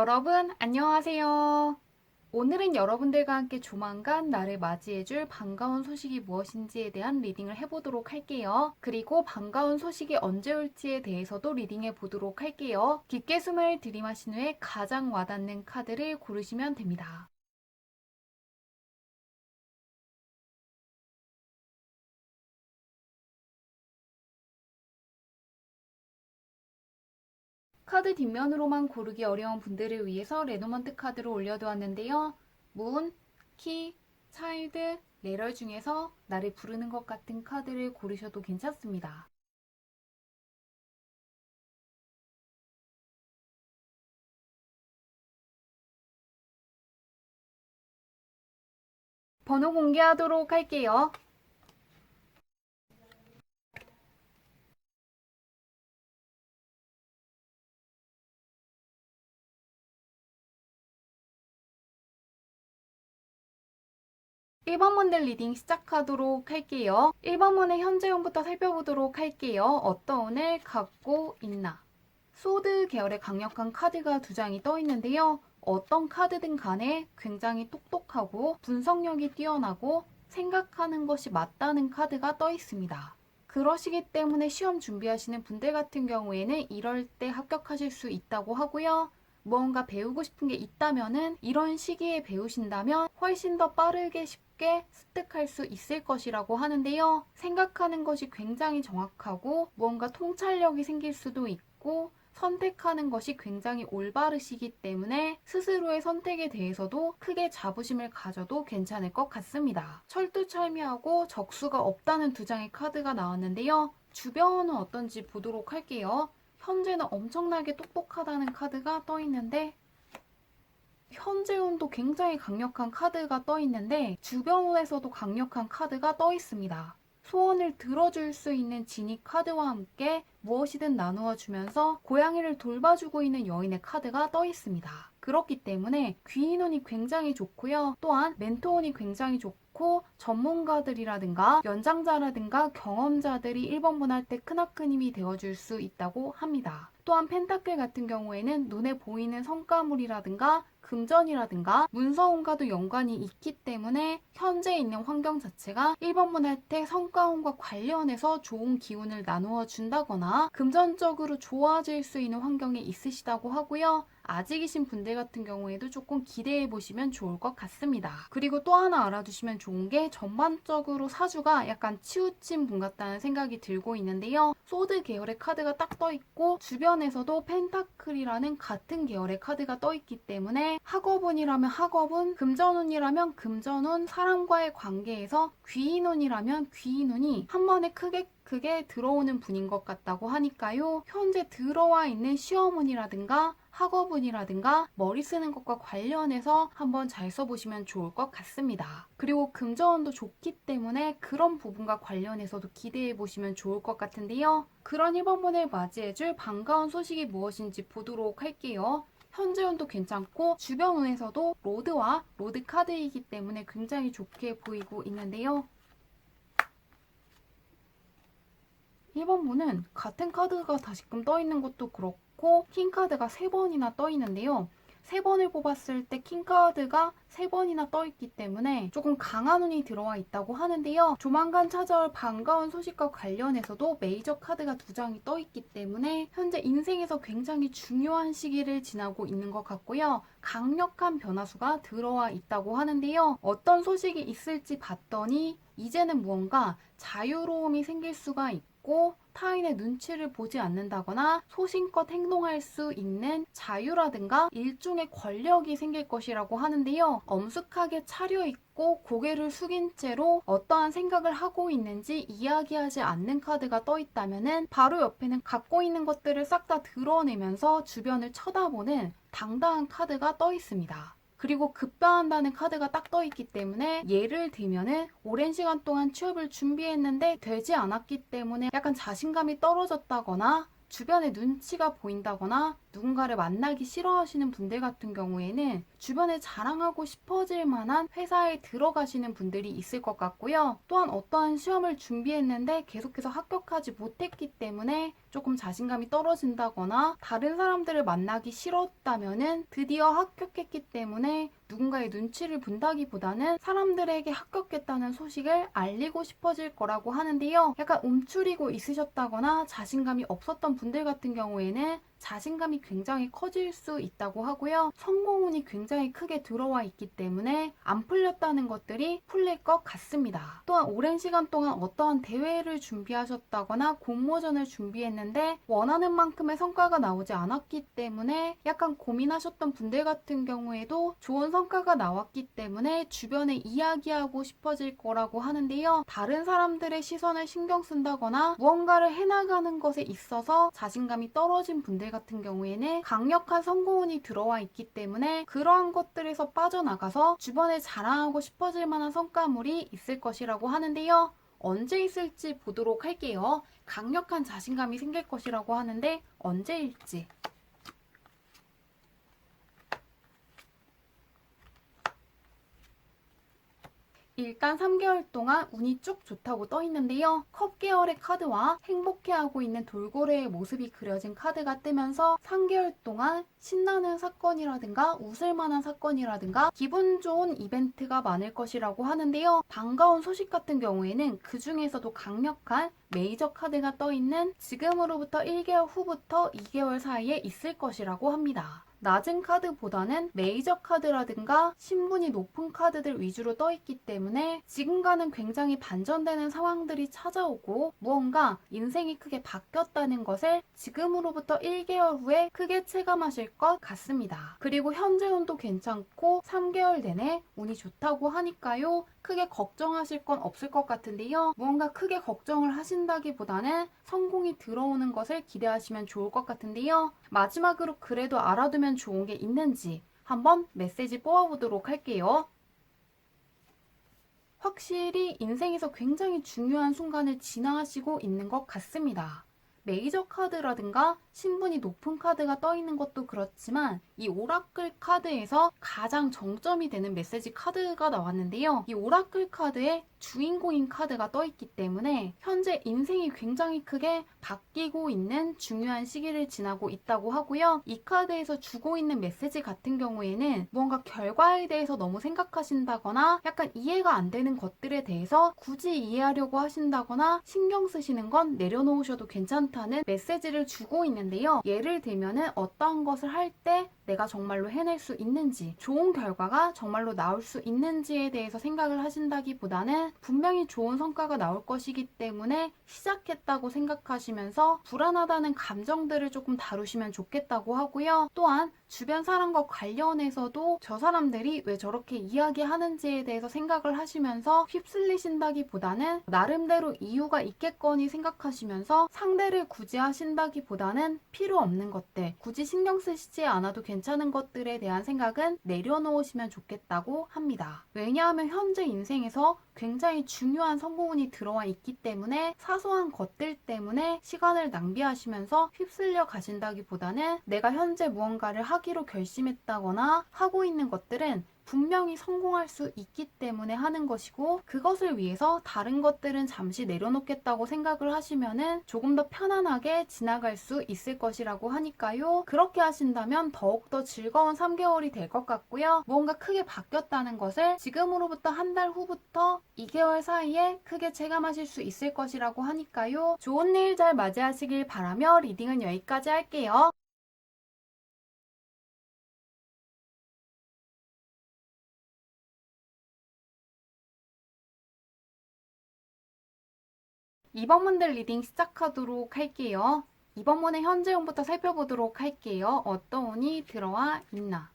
여러분, 안녕하세요. 오늘은 여러분들과 함께 조만간 나를 맞이해줄 반가운 소식이 무엇인지에 대한 리딩을 해보도록 할게요. 그리고 반가운 소식이 언제 올지에 대해서도 리딩해 보도록 할게요. 깊게 숨을 들이마신 후에 가장 와닿는 카드를 고르시면 됩니다. 카드 뒷면으로만 고르기 어려운 분들을 위해서 레노먼트 카드를 올려두었는데요. 문, 키, 차일드, 레럴 중에서 나를 부르는 것 같은 카드를 고르셔도 괜찮습니다. 번호 공개하도록 할게요. 1번 문들 리딩 시작하도록 할게요. 1번 문의 현재운부터 살펴보도록 할게요. 어떤 운을 갖고 있나? 소드 계열의 강력한 카드가 두 장이 떠 있는데요. 어떤 카드든 간에 굉장히 똑똑하고 분석력이 뛰어나고 생각하는 것이 맞다는 카드가 떠 있습니다. 그러시기 때문에 시험 준비하시는 분들 같은 경우에는 이럴 때 합격하실 수 있다고 하고요. 무언가 배우고 싶은 게 있다면은 이런 시기에 배우신다면 훨씬 더 빠르게 쉽게 습득할 수 있을 것이라고 하는데요. 생각하는 것이 굉장히 정확하고 무언가 통찰력이 생길 수도 있고 선택하는 것이 굉장히 올바르시기 때문에 스스로의 선택에 대해서도 크게 자부심을 가져도 괜찮을 것 같습니다. 철두철미하고 적수가 없다는 두 장의 카드가 나왔는데요. 주변은 어떤지 보도록 할게요. 현재는 엄청나게 똑똑하다는 카드가 떠 있는데 현재 운도 굉장히 강력한 카드가 떠 있는데 주변 운에서도 강력한 카드가 떠 있습니다. 소원을 들어줄 수 있는 지니 카드와 함께 무엇이든 나누어 주면서 고양이를 돌봐주고 있는 여인의 카드가 떠 있습니다. 그렇기 때문에 귀인운이 굉장히 좋고요. 또한 멘토운이 굉장히 좋고 전문가들이라든가 연장자라든가 경험자들이 1번분 할 때 크나큰 힘이 되어줄 수 있다고 합니다. 또한 펜타클 같은 경우에는 눈에 보이는 성과물이라든가 금전이라든가 문서운과도 연관이 있기 때문에 현재 있는 환경 자체가 1번분 할 때 성과운과 관련해서 좋은 기운을 나누어 준다거나 금전적으로 좋아질 수 있는 환경에 있으시다고 하고요. 아직이신 분들 같은 경우에도 조금 기대해 보시면 좋을 것 같습니다. 그리고 또 하나 알아두시면 좋은 게 전반적으로 사주가 약간 치우친 분 같다는 생각이 들고 있는데요. 소드 계열의 카드가 딱 떠 있고 주변에서도 펜타클이라는 같은 계열의 카드가 떠 있기 때문에 학업운이라면 학업운, 금전운이라면 금전운, 사람과의 관계에서 귀인운이라면 귀인운이 한 번에 크게 들어오는 분인 것 같다고 하니까요. 현재 들어와 있는 시험운이라든가 학업운이라든가 머리 쓰는 것과 관련해서 한번 잘 써보시면 좋을 것 같습니다. 그리고 금전운도 좋기 때문에 그런 부분과 관련해서도 기대해 보시면 좋을 것 같은데요. 그런 1번분을 맞이해줄 반가운 소식이 무엇인지 보도록 할게요. 현재 운도 괜찮고 주변 운에서도 로드와 로드 카드이기 때문에 굉장히 좋게 보이고 있는데요. 1번 분은 같은 카드가 다시금 떠 있는 것도 그렇고 킹카드가 3번이나 떠 있는데요. 3번을 뽑았을 때 킹카드가 3번이나 떠 있기 때문에 조금 강한 운이 들어와 있다고 하는데요. 조만간 찾아올 반가운 소식과 관련해서도 메이저 카드가 2장이 떠 있기 때문에 현재 인생에서 굉장히 중요한 시기를 지나고 있는 것 같고요. 강력한 변화수가 들어와 있다고 하는데요. 어떤 소식이 있을지 봤더니 이제는 무언가 자유로움이 생길 수가 있고 타인의 눈치를 보지 않는다거나 소신껏 행동할 수 있는 자유라든가 일종의 권력이 생길 것이라고 하는데요. 엄숙하게 차려입고 고개를 숙인 채로 어떠한 생각을 하고 있는지 이야기하지 않는 카드가 떠 있다면 바로 옆에는 갖고 있는 것들을 싹 다 드러내면서 주변을 쳐다보는 당당한 카드가 떠 있습니다. 그리고 급변한다는 카드가 딱 떠 있기 때문에 예를 들면은 오랜 시간 동안 취업을 준비했는데 되지 않았기 때문에 약간 자신감이 떨어졌다거나 주변에 눈치가 보인다거나 누군가를 만나기 싫어하시는 분들 같은 경우에는 주변에 자랑하고 싶어질 만한 회사에 들어가시는 분들이 있을 것 같고요. 또한 어떠한 시험을 준비했는데 계속해서 합격하지 못했기 때문에 조금 자신감이 떨어진다거나 다른 사람들을 만나기 싫었다면은 드디어 합격했기 때문에 누군가의 눈치를 본다기보다는 사람들에게 합격했다는 소식을 알리고 싶어질 거라고 하는데요. 약간 움츠리고 있으셨다거나 자신감이 없었던 분들 같은 경우에는 자신감이 굉장히 커질 수 있다고 하고요. 성공운이 굉장히 크게 들어와 있기 때문에 안 풀렸다는 것들이 풀릴 것 같습니다. 또한 오랜 시간 동안 어떠한 대회를 준비하셨다거나 공모전을 준비했는데 원하는 만큼의 성과가 나오지 않았기 때문에 약간 고민하셨던 분들 같은 경우에도 좋은 성과가 나왔기 때문에 주변에 이야기하고 싶어질 거라고 하는데요. 다른 사람들의 시선을 신경 쓴다거나 무언가를 해나가는 것에 있어서 자신감이 떨어진 분들 같은 경우에는 강력한 성공운이 들어와 있기 때문에 그러한 것들에서 빠져나가서 주변에 자랑하고 싶어질 만한 성과물이 있을 것이라고 하는데요. 언제 있을지 보도록 할게요. 강력한 자신감이 생길 것이라고 하는데 언제일지. 일단 3개월 동안 운이 쭉 좋다고 떠 있는데요. 컵 계열의 카드와 행복해하고 있는 돌고래의 모습이 그려진 카드가 뜨면서 3개월 동안 신나는 사건이라든가 웃을 만한 사건이라든가 기분 좋은 이벤트가 많을 것이라고 하는데요. 반가운 소식 같은 경우에는 그 중에서도 강력한 메이저 카드가 떠 있는 지금으로부터 1개월 후부터 2개월 사이에 있을 것이라고 합니다. 낮은 카드보다는 메이저 카드라든가 신분이 높은 카드들 위주로 떠 있기 때문에 지금과는 굉장히 반전되는 상황들이 찾아오고 무언가 인생이 크게 바뀌었다는 것을 지금으로부터 1개월 후에 크게 체감하실 것 같습니다. 그리고 현재 운도 괜찮고 3개월 내내 운이 좋다고 하니까요. 크게 걱정하실 건 없을 것 같은데요. 무언가 크게 걱정을 하신다기보다는 성공이 들어오는 것을 기대하시면 좋을 것 같은데요. 마지막으로 그래도 알아두면 좋은 게 있는지 한번 메시지 뽑아보도록 할게요. 확실히 인생에서 굉장히 중요한 순간을 지나시고 있는 것 같습니다. 메이저 카드라든가 신분이 높은 카드가 떠 있는 것도 그렇지만 이 오라클 카드에서 가장 정점이 되는 메시지 카드가 나왔는데요. 이 오라클 카드에 주인공인 카드가 떠 있기 때문에 현재 인생이 굉장히 크게 바뀌고 있는 중요한 시기를 지나고 있다고 하고요. 이 카드에서 주고 있는 메시지 같은 경우에는 무언가 결과에 대해서 너무 생각하신다거나 약간 이해가 안 되는 것들에 대해서 굳이 이해하려고 하신다거나 신경 쓰시는 건 내려놓으셔도 괜찮다는 메시지를 주고 있는데요. 예를 들면은 어떤 것을 할 때 내가 정말로 해낼 수 있는지, 좋은 결과가 정말로 나올 수 있는지에 대해서 생각을 하신다기보다는 분명히 좋은 성과가 나올 것이기 때문에 시작했다고 생각하시면서 불안하다는 감정들을 조금 다루시면 좋겠다고 하고요. 또한 주변 사람과 관련해서도 저 사람들이 왜 저렇게 이야기하는지에 대해서 생각을 하시면서 휩쓸리신다기보다는 나름대로 이유가 있겠거니 생각하시면서 상대를 굳이 하신다기보다는 필요 없는 것들, 굳이 신경 쓰시지 않아도 괜찮은 것들에 대한 생각은 내려놓으시면 좋겠다고 합니다. 왜냐하면 현재 인생에서 굉장히 중요한 성공운이 들어와 있기 때문에 사소한 것들 때문에 시간을 낭비하시면서 휩쓸려 가신다기보다는 내가 현재 무언가를 하기로 결심했다거나 하고 있는 것들은 분명히 성공할 수 있기 때문에 하는 것이고 그것을 위해서 다른 것들은 잠시 내려놓겠다고 생각을 하시면은 조금 더 편안하게 지나갈 수 있을 것이라고 하니까요. 그렇게 하신다면 더욱더 즐거운 3개월이 될 것 같고요. 무언가 크게 바뀌었다는 것을 지금으로부터 한 달 후부터 2개월 사이에 크게 체감하실 수 있을 것이라고 하니까요. 좋은 일 잘 맞이하시길 바라며 리딩은 여기까지 할게요. 이번 문들 리딩 시작하도록 할게요. 이번 문의 현재 운부터 살펴보도록 할게요. 어떤 운이 들어와 있나.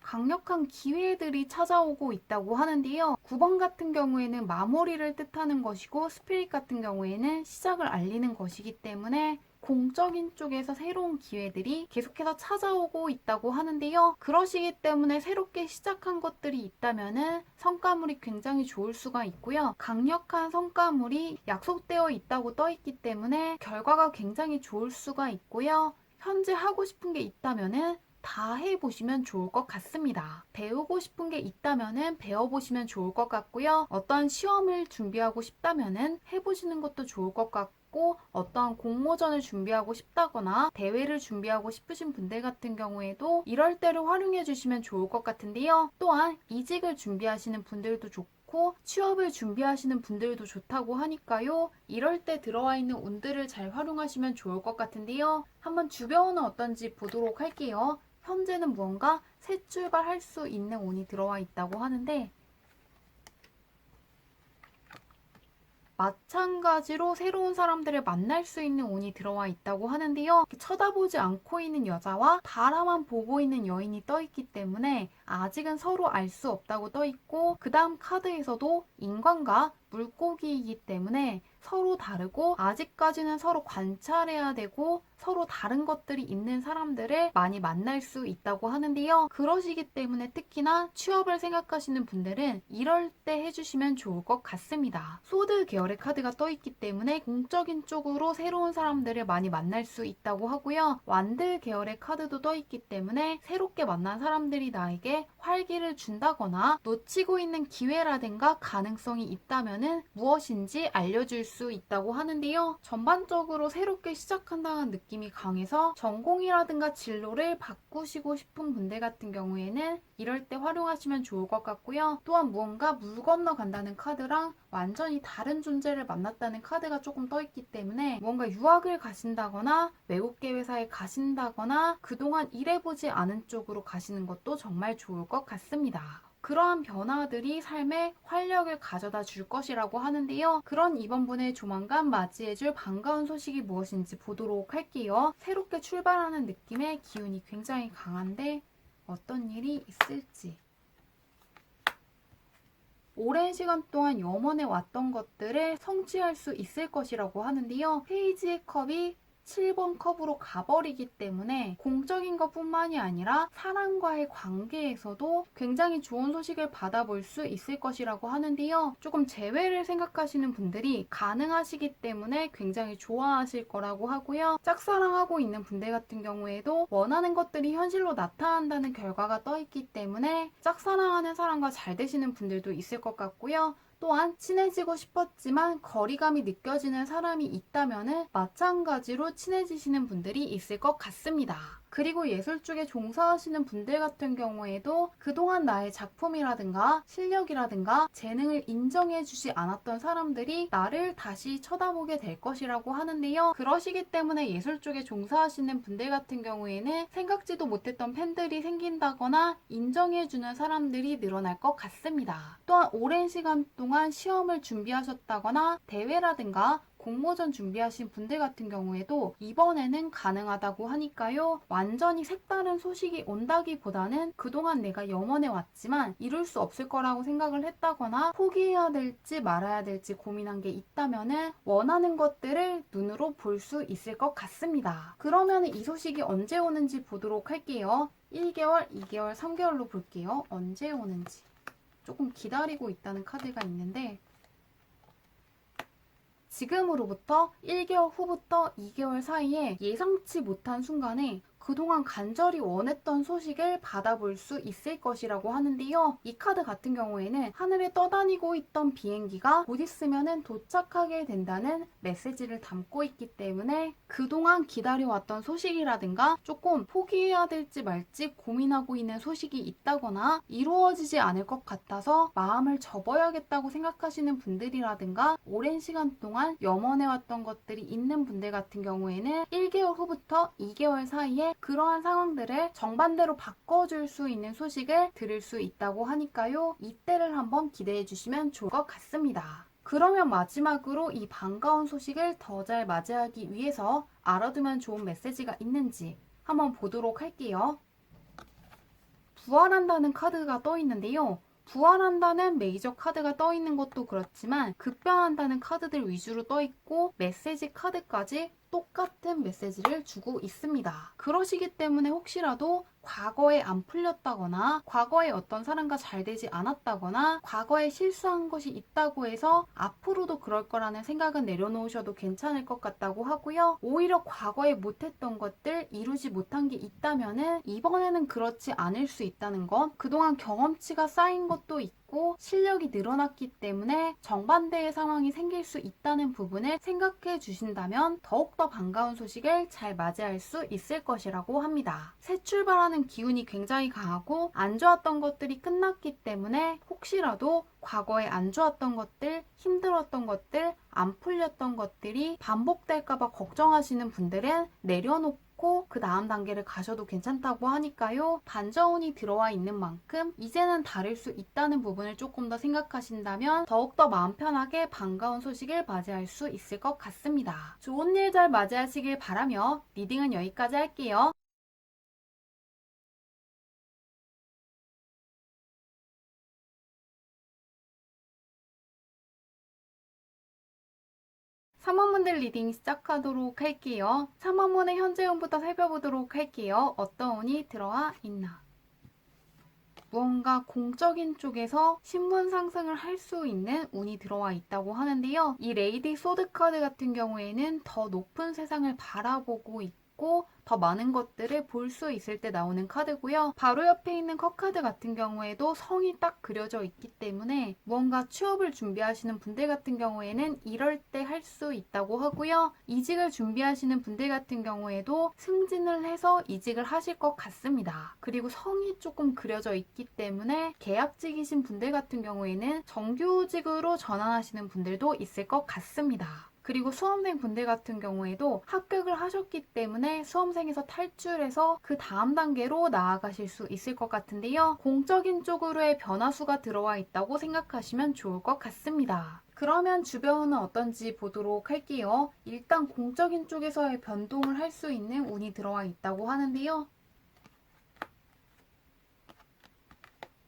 강력한 기회들이 찾아오고 있다고 하는데요. 9번 같은 경우에는 마무리를 뜻하는 것이고 스피릿 같은 경우에는 시작을 알리는 것이기 때문에 공적인 쪽에서 새로운 기회들이 계속해서 찾아오고 있다고 하는데요. 그러시기 때문에 새롭게 시작한 것들이 있다면은 성과물이 굉장히 좋을 수가 있고요. 강력한 성과물이 약속되어 있다고 떠 있기 때문에 결과가 굉장히 좋을 수가 있고요. 현재 하고 싶은 게 있다면은 다 해보시면 좋을 것 같습니다. 배우고 싶은 게 있다면은 배워보시면 좋을 것 같고요. 어떤 시험을 준비하고 싶다면은 해보시는 것도 좋을 것 같고, 어떠한 공모전을 준비하고 싶다거나 대회를 준비하고 싶으신 분들 같은 경우에도 이럴 때를 활용해 주시면 좋을 것 같은데요. 또한 이직을 준비하시는 분들도 좋고 취업을 준비하시는 분들도 좋다고 하니까요. 이럴 때 들어와 있는 운들을 잘 활용하시면 좋을 것 같은데요. 한번 주변은 어떤지 보도록 할게요. 현재는 무언가 새 출발할 수 있는 운이 들어와 있다고 하는데, 마찬가지로 새로운 사람들을 만날 수 있는 운이 들어와 있다고 하는데요. 쳐다보지 않고 있는 여자와 바라만 보고 있는 여인이 떠 있기 때문에 아직은 서로 알 수 없다고 떠 있고, 그 다음 카드에서도 인간과 물고기이기 때문에 서로 다르고 아직까지는 서로 관찰해야 되고 서로 다른 것들이 있는 사람들을 많이 만날 수 있다고 하는데요. 그러시기 때문에 특히나 취업을 생각하시는 분들은 이럴 때 해주시면 좋을 것 같습니다. 소드 계열의 카드가 떠 있기 때문에 공적인 쪽으로 새로운 사람들을 많이 만날 수 있다고 하고요. 완드 계열의 카드도 떠 있기 때문에 새롭게 만난 사람들이 나에게 활기를 준다거나 놓치고 있는 기회라든가 가능성이 있다면 무엇인지 알려줄 수 있다고 하는데요. 전반적으로 새롭게 시작한다는 느낌이 강해서 전공이라든가 진로를 바꾸시고 싶은 분들 같은 경우에는 이럴 때 활용하시면 좋을 것 같고요. 또한 무언가 물 건너 간다는 카드랑 완전히 다른 존재를 만났다는 카드가 조금 떠 있기 때문에 무언가 유학을 가신다거나 외국계 회사에 가신다거나 그동안 일해보지 않은 쪽으로 가시는 것도 정말 좋을 것 같습니다. 그러한 변화들이 삶에 활력을 가져다 줄 것이라고 하는데요. 그런 이번 분의 조만간 맞이해줄 반가운 소식이 무엇인지 보도록 할게요. 새롭게 출발하는 느낌의 기운이 굉장히 강한데 어떤 일이 있을지. 오랜 시간 동안 염원해 왔던 것들을 성취할 수 있을 것이라고 하는데요. 페이지의 컵이 7번 컵으로 가버리기 때문에 공적인 것뿐만이 아니라 사람과의 관계에서도 굉장히 좋은 소식을 받아볼 수 있을 것이라고 하는데요. 조금 재회를 생각하시는 분들이 가능하시기 때문에 굉장히 좋아하실 거라고 하고요. 짝사랑하고 있는 분들 같은 경우에도 원하는 것들이 현실로 나타난다는 결과가 떠 있기 때문에 짝사랑하는 사람과 잘 되시는 분들도 있을 것 같고요. 또한 친해지고 싶었지만 거리감이 느껴지는 사람이 있다면 마찬가지로 친해지시는 분들이 있을 것 같습니다. 그리고 예술 쪽에 종사하시는 분들 같은 경우에도 그동안 나의 작품이라든가 실력이라든가 재능을 인정해주지 않았던 사람들이 나를 다시 쳐다보게 될 것이라고 하는데요. 그러시기 때문에 예술 쪽에 종사하시는 분들 같은 경우에는 생각지도 못했던 팬들이 생긴다거나 인정해주는 사람들이 늘어날 것 같습니다. 또한 오랜 시간 동안 시험을 준비하셨다거나 대회라든가 공모전 준비하신 분들 같은 경우에도 이번에는 가능하다고 하니까요. 완전히 색다른 소식이 온다기보다는 그동안 내가 염원해 왔지만 이룰 수 없을 거라고 생각을 했다거나 포기해야 될지 말아야 될지 고민한 게 있다면 원하는 것들을 눈으로 볼 수 있을 것 같습니다. 그러면 이 소식이 언제 오는지 보도록 할게요. 1개월, 2개월, 3개월로 볼게요. 언제 오는지. 조금 기다리고 있다는 카드가 있는데 지금으로부터 1개월 후부터 2개월 사이에 예상치 못한 순간에 그동안 간절히 원했던 소식을 받아볼 수 있을 것이라고 하는데요. 이 카드 같은 경우에는 하늘에 떠다니고 있던 비행기가 곧 있으면 도착하게 된다는 메시지를 담고 있기 때문에 그동안 기다려왔던 소식이라든가 조금 포기해야 될지 말지 고민하고 있는 소식이 있다거나 이루어지지 않을 것 같아서 마음을 접어야겠다고 생각하시는 분들이라든가 오랜 시간 동안 염원해왔던 것들이 있는 분들 같은 경우에는 1개월 후부터 2개월 사이에 그러한 상황들을 정반대로 바꿔줄 수 있는 소식을 들을 수 있다고 하니까요. 이때를 한번 기대해 주시면 좋을 것 같습니다. 그러면 마지막으로 이 반가운 소식을 더 잘 맞이하기 위해서 알아두면 좋은 메시지가 있는지 한번 보도록 할게요. 부활한다는 카드가 떠 있는데요. 부활한다는 메이저 카드가 떠 있는 것도 그렇지만 급변한다는 카드들 위주로 떠 있고 메시지 카드까지 똑같은 메시지를 주고 있습니다. 그러시기 때문에 혹시라도 과거에 안 풀렸다거나 과거에 어떤 사람과 잘 되지 않았다거나 과거에 실수한 것이 있다고 해서 앞으로도 그럴 거라는 생각은 내려놓으셔도 괜찮을 것 같다고 하고요. 오히려 과거에 못했던 것들, 이루지 못한 게 있다면은 이번에는 그렇지 않을 수 있다는 것, 그동안 경험치가 쌓인 것도 있고 실력이 늘어났기 때문에 정반대의 상황이 생길 수 있다는 부분을 생각해 주신다면 더욱더 반가운 소식을 잘 맞이할 수 있을 것이라고 합니다. 새 출발하는 기운이 굉장히 강하고 안 좋았던 것들이 끝났기 때문에 혹시라도 과거에 안 좋았던 것들, 힘들었던 것들, 안 풀렸던 것들이 반복될까봐 걱정하시는 분들은 내려놓고 그 다음 단계를 가셔도 괜찮다고 하니까요. 반전운이 들어와 있는 만큼 이제는 다를 수 있다는 부분을 조금 더 생각하신다면 더욱더 마음 편하게 반가운 소식을 맞이할 수 있을 것 같습니다. 좋은 일 잘 맞이하시길 바라며 리딩은 여기까지 할게요. 삼원문들 리딩 시작하도록 할게요. 삼원문의 현재 운부터 살펴보도록 할게요. 어떤 운이 들어와 있나. 무언가 공적인 쪽에서 신분 상승을 할 수 있는 운이 들어와 있다고 하는데요. 이 레이디 소드 카드 같은 경우에는 더 높은 세상을 바라보고 있고 더 많은 것들을 볼 수 있을 때 나오는 카드고요. 바로 옆에 있는 컵 카드 같은 경우에도 성이 딱 그려져 있기 때문에 무언가 취업을 준비하시는 분들 같은 경우에는 이럴 때 할 수 있다고 하고요. 이직을 준비하시는 분들 같은 경우에도 승진을 해서 이직을 하실 것 같습니다. 그리고 성이 조금 그려져 있기 때문에 계약직이신 분들 같은 경우에는 정규직으로 전환하시는 분들도 있을 것 같습니다. 그리고 수험생 분들 같은 경우에도 합격을 하셨기 때문에 수험생에서 탈출해서 그 다음 단계로 나아가실 수 있을 것 같은데요. 공적인 쪽으로의 변화수가 들어와 있다고 생각하시면 좋을 것 같습니다. 그러면 주변은 어떤지 보도록 할게요. 일단 공적인 쪽에서의 변동을 할 수 있는 운이 들어와 있다고 하는데요.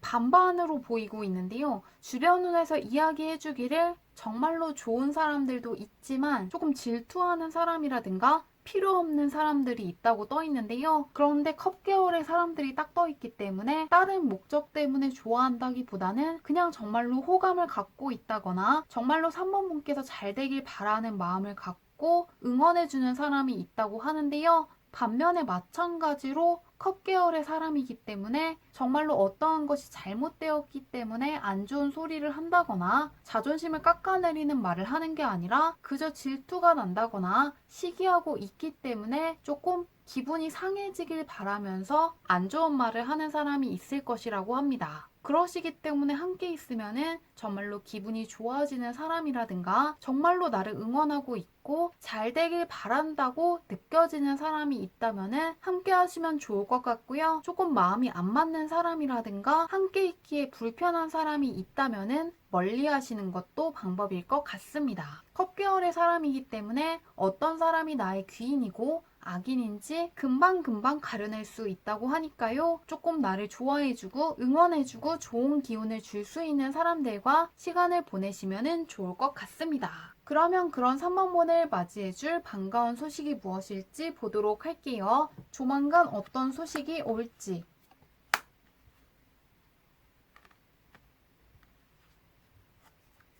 반반으로 보이고 있는데요. 주변 눈에서 이야기해주기를 정말로 좋은 사람들도 있지만 조금 질투하는 사람이라든가 필요 없는 사람들이 있다고 떠 있는데요. 그런데 컵계열의 사람들이 딱 떠 있기 때문에 다른 목적 때문에 좋아한다기보다는 그냥 정말로 호감을 갖고 있다거나 정말로 3번 분께서 잘 되길 바라는 마음을 갖고 응원해주는 사람이 있다고 하는데요. 반면에 마찬가지로 컵 계열의 사람이기 때문에 정말로 어떠한 것이 잘못되었기 때문에 안 좋은 소리를 한다거나 자존심을 깎아내리는 말을 하는 게 아니라 그저 질투가 난다거나 시기하고 있기 때문에 조금 기분이 상해지길 바라면서 안 좋은 말을 하는 사람이 있을 것이라고 합니다. 그러시기 때문에 함께 있으면은 정말로 기분이 좋아지는 사람이라든가 정말로 나를 응원하고 있고 잘 되길 바란다고 느껴지는 사람이 있다면은 함께 하시면 좋을 것 같고요. 조금 마음이 안 맞는 사람이라든가 함께 있기에 불편한 사람이 있다면은 멀리 하시는 것도 방법일 것 같습니다. 컵계열의 사람이기 때문에 어떤 사람이 나의 귀인이고 악인인지 금방금방 가려낼 수 있다고 하니까요. 조금 나를 좋아해주고 응원해주고 좋은 기운을 줄 수 있는 사람들과 시간을 보내시면 좋을 것 같습니다. 그러면 그런 3번문을 맞이해줄 반가운 소식이 무엇일지 보도록 할게요. 조만간 어떤 소식이 올지.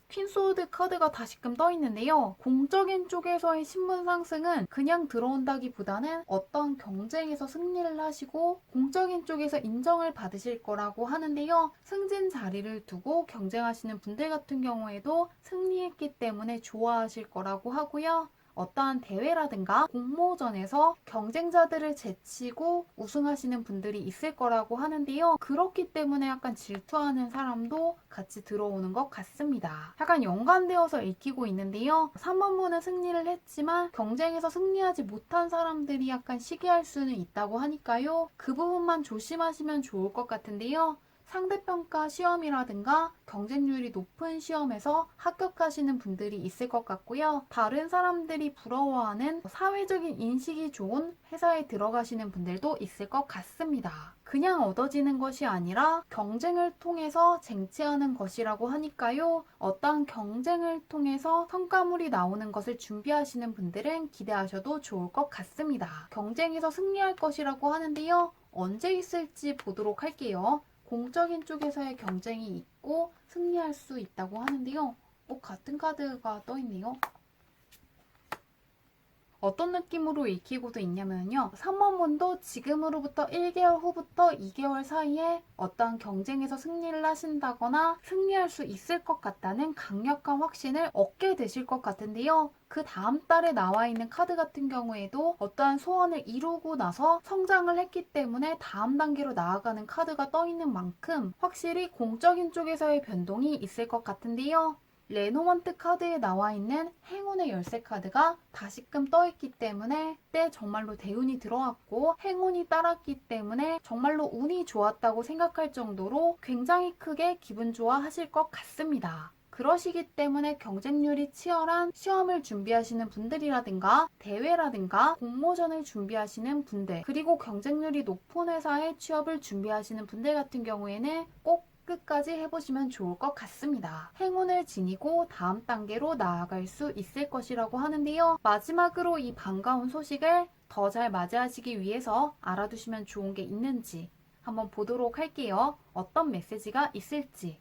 퀸소드 카드가 다시금 떠 있는데요. 공적인 쪽에서의 신분 상승은 그냥 들어온다기보다는 어떤 경쟁에서 승리를 하시고 공적인 쪽에서 인정을 받으실 거라고 하는데요. 승진 자리를 두고 경쟁하시는 분들 같은 경우에도 승리했기 때문에 좋아하실 거라고 하고요. 어떠한 대회라든가 공모전에서 경쟁자들을 제치고 우승하시는 분들이 있을 거라고 하는데요. 그렇기 때문에 약간 질투하는 사람도 같이 들어오는 것 같습니다. 약간 연관되어서 읽히고 있는데요. 3번문은 승리를 했지만 경쟁에서 승리하지 못한 사람들이 약간 시기할 수는 있다고 하니까요. 그 부분만 조심하시면 좋을 것 같은데요. 상대평가 시험이라든가 경쟁률이 높은 시험에서 합격하시는 분들이 있을 것 같고요. 다른 사람들이 부러워하는 사회적인 인식이 좋은 회사에 들어가시는 분들도 있을 것 같습니다. 그냥 얻어지는 것이 아니라 경쟁을 통해서 쟁취하는 것이라고 하니까요. 어떠한 경쟁을 통해서 성과물이 나오는 것을 준비하시는 분들은 기대하셔도 좋을 것 같습니다. 경쟁에서 승리할 것이라고 하는데요. 언제 있을지 보도록 할게요. 공적인 쪽에서의 경쟁이 있고 승리할 수 있다고 하는데요. 같은 카드가 떠 있네요. 어떤 느낌으로 읽히고도 있냐면요. 3번분도 지금으로부터 1개월 후부터 2개월 사이에 어떤 경쟁에서 승리를 하신다거나 승리할 수 있을 것 같다는 강력한 확신을 얻게 되실 것 같은데요. 그 다음 달에 나와 있는 카드 같은 경우에도 어떠한 소원을 이루고 나서 성장을 했기 때문에 다음 단계로 나아가는 카드가 떠 있는 만큼 확실히 공적인 쪽에서의 변동이 있을 것 같은데요. 레노먼트 카드에 나와 있는 행운의 열쇠 카드가 다시금 떠있기 때문에 그때 정말로 대운이 들어왔고 행운이 따랐기 때문에 정말로 운이 좋았다고 생각할 정도로 굉장히 크게 기분 좋아하실 것 같습니다. 그러시기 때문에 경쟁률이 치열한 시험을 준비하시는 분들이라든가 대회라든가 공모전을 준비하시는 분들 그리고 경쟁률이 높은 회사에 취업을 준비하시는 분들 같은 경우에는 꼭 끝까지 해보시면 좋을 것 같습니다. 행운을 지니고 다음 단계로 나아갈 수 있을 것이라고 하는데요. 마지막으로 이 반가운 소식을 더 잘 맞이하시기 위해서 알아두시면 좋은 게 있는지 한번 보도록 할게요. 어떤 메시지가 있을지.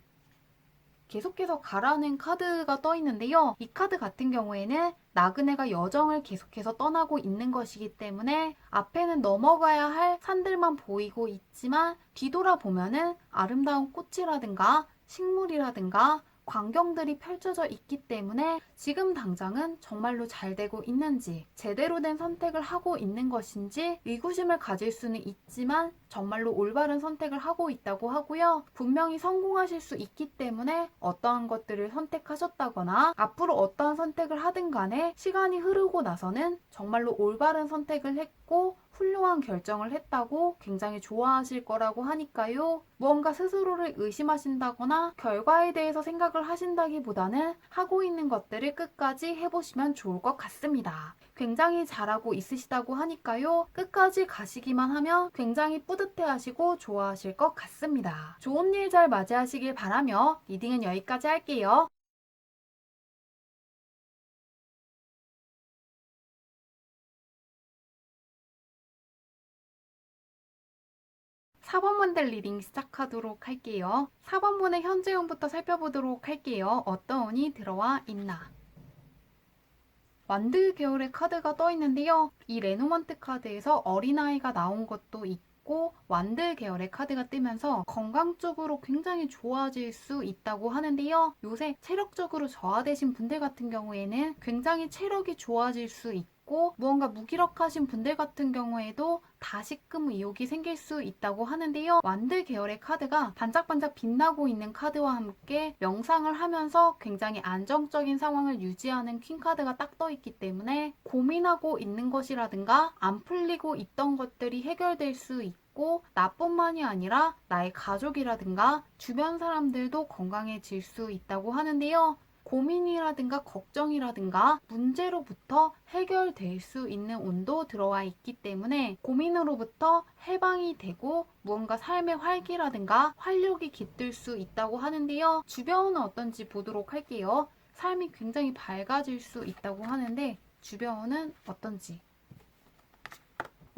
계속해서 가라는 카드가 떠 있는데요. 이 카드 같은 경우에는 나그네가 여정을 계속해서 떠나고 있는 것이기 때문에 앞에는 넘어가야 할 산들만 보이고 있지만 뒤돌아보면은 아름다운 꽃이라든가 식물이라든가 광경들이 펼쳐져 있기 때문에 지금 당장은 정말로 잘 되고 있는지 제대로 된 선택을 하고 있는 것인지 의구심을 가질 수는 있지만 정말로 올바른 선택을 하고 있다고 하고요. 분명히 성공하실 수 있기 때문에 어떠한 것들을 선택하셨다거나 앞으로 어떠한 선택을 하든 간에 시간이 흐르고 나서는 정말로 올바른 선택을 했고 훌륭한 결정을 했다고 굉장히 좋아하실 거라고 하니까요. 무언가 스스로를 의심하신다거나 결과에 대해서 생각을 하신다기보다는 하고 있는 것들을 끝까지 해보시면 좋을 것 같습니다. 굉장히 잘하고 있으시다고 하니까요. 끝까지 가시기만 하면 굉장히 뿌듯해하시고 좋아하실 것 같습니다. 좋은 일 잘 맞이하시길 바라며 리딩은 여기까지 할게요. 4번분들 리딩 시작하도록 할게요. 4번분의 현재운부터 살펴보도록 할게요. 어떤 운이 들어와 있나. 완드 계열의 카드가 떠 있는데요. 이 레노먼트 카드에서 어린아이가 나온 것도 있고 완드 계열의 카드가 뜨면서 건강 쪽으로 굉장히 좋아질 수 있다고 하는데요. 요새 체력적으로 저하되신 분들 같은 경우에는 굉장히 체력이 좋아질 수 있고 무언가 무기력하신 분들 같은 경우에도 다시금 의욕이 생길 수 있다고 하는데요. 완드 계열의 카드가 반짝반짝 빛나고 있는 카드와 함께 명상을 하면서 굉장히 안정적인 상황을 유지하는 퀸 카드가 딱 떠 있기 때문에 고민하고 있는 것이라든가 안 풀리고 있던 것들이 해결될 수 있고 나뿐만이 아니라 나의 가족이라든가 주변 사람들도 건강해질 수 있다고 하는데요. 고민이라든가 걱정이라든가 문제로부터 해결될 수 있는 운도 들어와 있기 때문에 고민으로부터 해방이 되고 무언가 삶의 활기라든가 활력이 깃들 수 있다고 하는데요. 주변은 어떤지 보도록 할게요. 삶이 굉장히 밝아질 수 있다고 하는데 주변은 어떤지.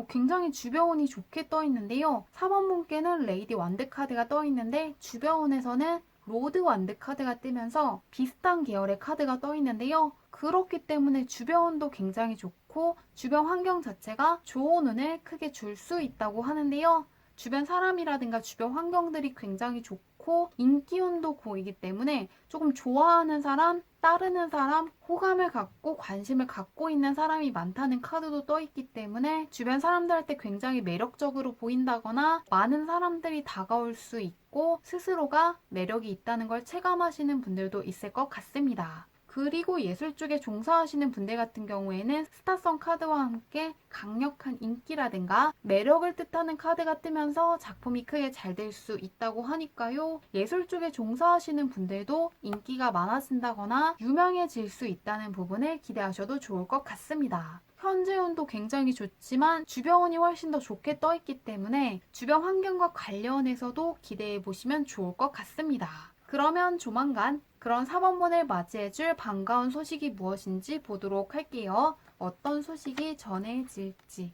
굉장히 주변운이 좋게 떠 있는데요. 4번 분께는 레이디 완드 카드가 떠 있는데 주변운에서는 로드 완드 카드가 뜨면서 비슷한 계열의 카드가 떠 있는데요. 그렇기 때문에 주변운도 굉장히 좋고 주변 환경 자체가 좋은 운을 크게 줄 수 있다고 하는데요. 주변 사람이라든가 주변 환경들이 굉장히 좋고 인기운도 보이기 때문에 조금 좋아하는 사람, 따르는 사람, 호감을 갖고 관심을 갖고 있는 사람이 많다는 카드도 떠 있기 때문에 주변 사람들한테 굉장히 매력적으로 보인다거나 많은 사람들이 다가올 수 있고 스스로가 매력이 있다는 걸 체감하시는 분들도 있을 것 같습니다. 그리고 예술 쪽에 종사하시는 분들 같은 경우에는 스타성 카드와 함께 강력한 인기라든가 매력을 뜻하는 카드가 뜨면서 작품이 크게 잘 될 수 있다고 하니까요. 예술 쪽에 종사하시는 분들도 인기가 많아진다거나 유명해질 수 있다는 부분을 기대하셔도 좋을 것 같습니다. 현재 운도 굉장히 좋지만 주변 운이 훨씬 더 좋게 떠있기 때문에 주변 환경과 관련해서도 기대해 보시면 좋을 것 같습니다. 그러면 조만간 그런 4번문을 맞이해줄 반가운 소식이 무엇인지 보도록 할게요. 어떤 소식이 전해질지.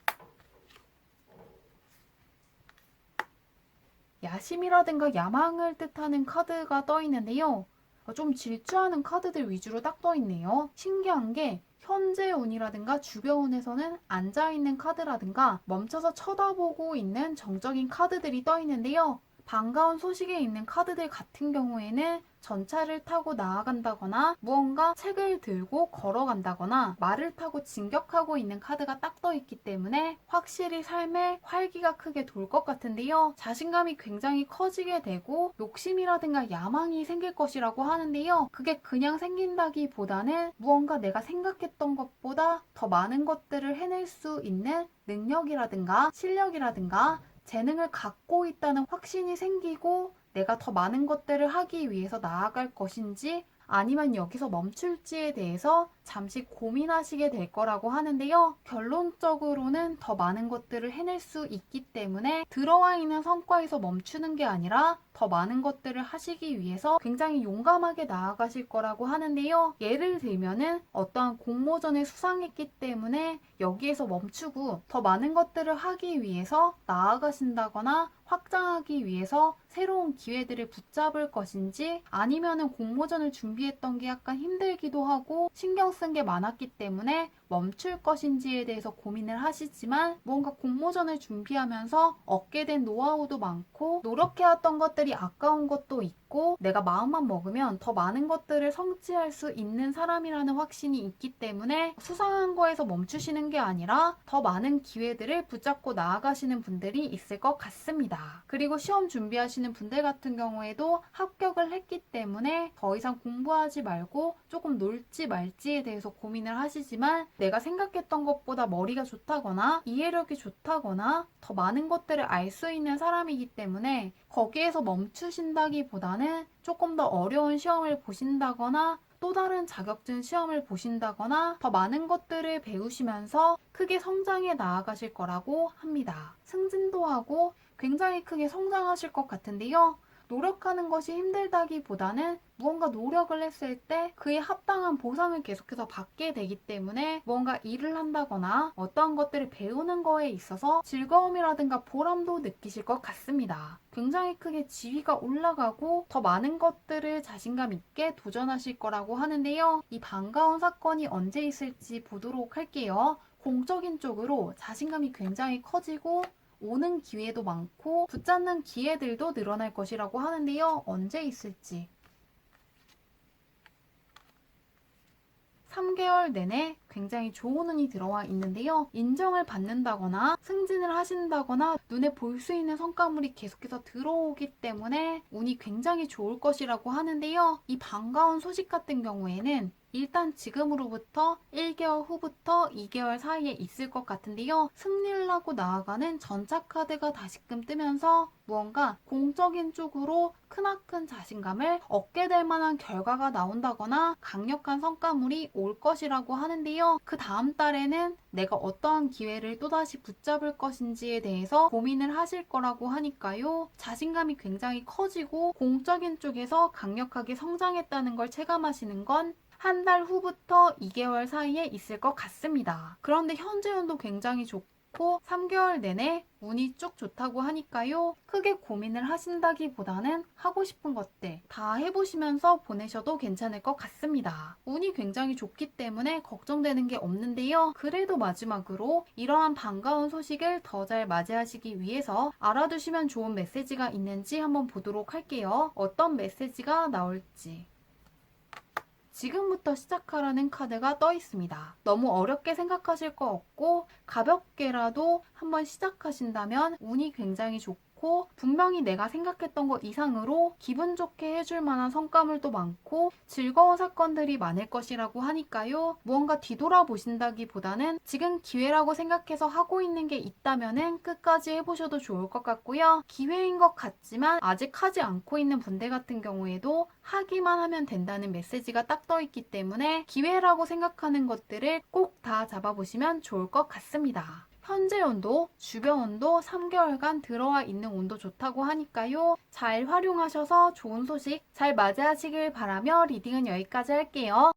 야심이라든가 야망을 뜻하는 카드가 떠있는데요. 좀 질주하는 카드들 위주로 딱 떠있네요. 신기한 게 현재 운이라든가 주변 운에서는 앉아있는 카드라든가 멈춰서 쳐다보고 있는 정적인 카드들이 떠있는데요. 반가운 소식에 있는 카드들 같은 경우에는 전차를 타고 나아간다거나 무언가 책을 들고 걸어간다거나 말을 타고 진격하고 있는 카드가 딱 떠있기 때문에 확실히 삶에 활기가 크게 돌 것 같은데요. 자신감이 굉장히 커지게 되고 욕심이라든가 야망이 생길 것이라고 하는데요. 그게 그냥 생긴다기보다는 무언가 내가 생각했던 것보다 더 많은 것들을 해낼 수 있는 능력이라든가 실력이라든가 재능을 갖고 있다는 확신이 생기고 내가 더 많은 것들을 하기 위해서 나아갈 것인지 아니면 여기서 멈출지에 대해서 잠시 고민하시게 될 거라고 하는데요. 결론적으로는 더 많은 것들을 해낼 수 있기 때문에 들어와 있는 성과에서 멈추는 게 아니라 더 많은 것들을 하시기 위해서 굉장히 용감하게 나아가실 거라고 하는데요. 예를 들면은 어떠한 공모전에 수상했기 때문에 여기에서 멈추고 더 많은 것들을 하기 위해서 나아가신다거나 확장하기 위해서 새로운 기회들을 붙잡을 것인지 아니면은 공모전을 준비했던 게 약간 힘들기도 하고 신경 쓴 게 많았기 때문에 멈출 것인지에 대해서 고민을 하시지만 뭔가 공모전을 준비하면서 얻게 된 노하우도 많고 노력해왔던 것들이 아까운 것도 있고 내가 마음만 먹으면 더 많은 것들을 성취할 수 있는 사람이라는 확신이 있기 때문에 수상한 거에서 멈추시는 게 아니라 더 많은 기회들을 붙잡고 나아가시는 분들이 있을 것 같습니다. 그리고 시험 준비하시는 분들 같은 경우에도 합격을 했기 때문에 더 이상 공부하지 말고 조금 놀지 말지에 대해서 고민을 하시지만 내가 생각했던 것보다 머리가 좋다거나 이해력이 좋다거나 더 많은 것들을 알 수 있는 사람이기 때문에 거기에서 멈추신다기보다는 조금 더 어려운 시험을 보신다거나 또 다른 자격증 시험을 보신다거나 더 많은 것들을 배우시면서 크게 성장해 나아가실 거라고 합니다. 승진도 하고 굉장히 크게 성장하실 것 같은데요. 노력하는 것이 힘들다기보다는 무언가 노력을 했을 때 그에 합당한 보상을 계속해서 받게 되기 때문에 무언가 일을 한다거나 어떠한 것들을 배우는 거에 있어서 즐거움이라든가 보람도 느끼실 것 같습니다. 굉장히 크게 지위가 올라가고 더 많은 것들을 자신감 있게 도전하실 거라고 하는데요. 이 반가운 사건이 언제 있을지 보도록 할게요. 공적인 쪽으로 자신감이 굉장히 커지고 오는 기회도 많고 붙잡는 기회들도 늘어날 것이라고 하는데요. 언제 있을지. 3개월 내내 굉장히 좋은 운이 들어와 있는데요. 인정을 받는다거나 승진을 하신다거나 눈에 볼 수 있는 성과물이 계속해서 들어오기 때문에 운이 굉장히 좋을 것이라고 하는데요. 이 반가운 소식 같은 경우에는 일단 지금으로부터 1개월 후부터 2개월 사이에 있을 것 같은데요. 승리를 하고 나아가는 전차 카드가 다시금 뜨면서 무언가 공적인 쪽으로 크나큰 자신감을 얻게 될 만한 결과가 나온다거나 강력한 성과물이 올 것이라고 하는데요. 그 다음 달에는 내가 어떠한 기회를 또다시 붙잡을 것인지에 대해서 고민을 하실 거라고 하니까요. 자신감이 굉장히 커지고 공적인 쪽에서 강력하게 성장했다는 걸 체감하시는 건 한 달 후부터 2개월 사이에 있을 것 같습니다. 그런데 현재 운도 굉장히 좋고 3개월 내내 운이 쭉 좋다고 하니까요. 크게 고민을 하신다기보다는 하고 싶은 것들 다 해보시면서 보내셔도 괜찮을 것 같습니다. 운이 굉장히 좋기 때문에 걱정되는 게 없는데요. 그래도 마지막으로 이러한 반가운 소식을 더 잘 맞이하시기 위해서 알아두시면 좋은 메시지가 있는지 한번 보도록 할게요. 어떤 메시지가 나올지. 지금부터 시작하라는 카드가 떠 있습니다. 너무 어렵게 생각하실 거 없고 가볍게라도 한번 시작하신다면 운이 굉장히 좋고 많고 분명히 내가 생각했던 것 이상으로 기분 좋게 해줄 만한 성과물도 많고 즐거운 사건들이 많을 것이라고 하니까요. 무언가 뒤돌아보신다기보다는 지금 기회라고 생각해서 하고 있는 게 있다면은 끝까지 해보셔도 좋을 것 같고요. 기회인 것 같지만 아직 하지 않고 있는 분들 같은 경우에도 하기만 하면 된다는 메시지가 딱 떠있기 때문에 기회라고 생각하는 것들을 꼭 다 잡아보시면 좋을 것 같습니다. 현재 온도, 주변 온도 3개월간 들어와 있는 온도 좋다고 하니까요. 잘 활용하셔서 좋은 소식 잘 맞이하시길 바라며 리딩은 여기까지 할게요.